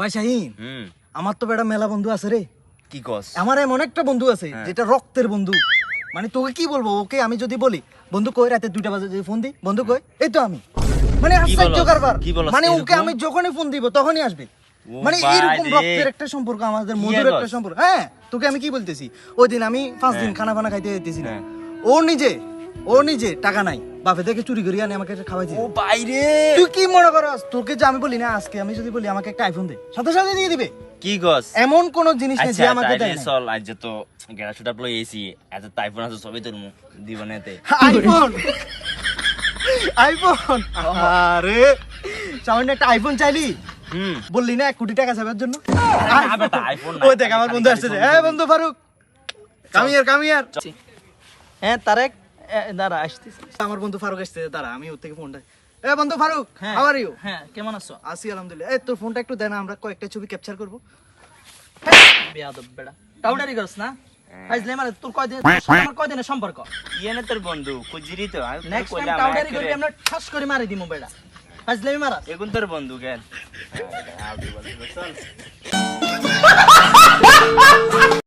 ভাই শাহিন, আমার তো বেটা মেলা বন্ধু আছে রে। কি কস? আমার এমন একটা বন্ধু আছে যেটা রক্তের বন্ধু। মানে তোকে কি বলবো, ওকে আমি যদি বলি বন্ধু কই রাতে 2টা বাজে যদি ফোন দিই, বন্ধু কই, এই তো আমি। মানে আশ্চর্য কারবার। মানে ওকে আমি যখনই ফোন দিব তখনই আসবে। মানে এরকম রক্তের একটা সম্পর্ক আমাদের, মধুর একটা সম্পর্ক। হ্যাঁ, তোকে আমি কি বলতেছি, ওই দিন আমি 5 দিন খানা ফানা খাইতে যেতেছি না, ও নিজে টাকা নাই, বাপে থেকে চুরি করে আনে আমাকে খাওয়াইছে। ও বাইরে, তুই কি মনে করস, তোকে যে আমি বলি না আজকে আমি যদি বলি আমাকে একটা আইফোন দে, সাথে সাথে দিয়ে দিবে। কি কস? এমন কোন জিনিস নেই যে আমাকে দেয় না। চল আজ তো গেরা শুট আপ লই এসি, এত আইফোন আছে সবই তোর দিবনেতে। আইফোন আইফোন আরে সামনে একটা আইফোন চাইলি, বললি না 1 কোটি টাকা চাইবার জন্য। ওই দেখ আমার বন্ধু আসছে। এই বন্ধু ফারুক, কামিয়ার। হ্যাঁ তারেক, দাঁড়া আসতেছি। আমার বন্ধু ফারুক আসছে, দাঁড়া আমি ওর থেকে ফোনটা। এ বন্ধু ফারুক, হাউ আর ইউ? হ্যাঁ, কেমন আছো? আছি আলহামদুলিল্লাহ। এই তোর ফোনটা একটু দে না, আমরা কয়েকটা ছবি ক্যাপচার করব। বেয়াদব বেড়া, টাউডারি করছ না? ফাইজলে মানে তোর কয়দিন, আমার কয়দিনের সম্পর্ক? ইয়েনে তোর বন্ধু কুজিরি তো আমি নেক্সট টাইম টাউডারি করবি আমরা ঠাস করে মারি দিমু বেড়া। ফাইজলে মারা এগুন তোর বন্ধু কেন? চল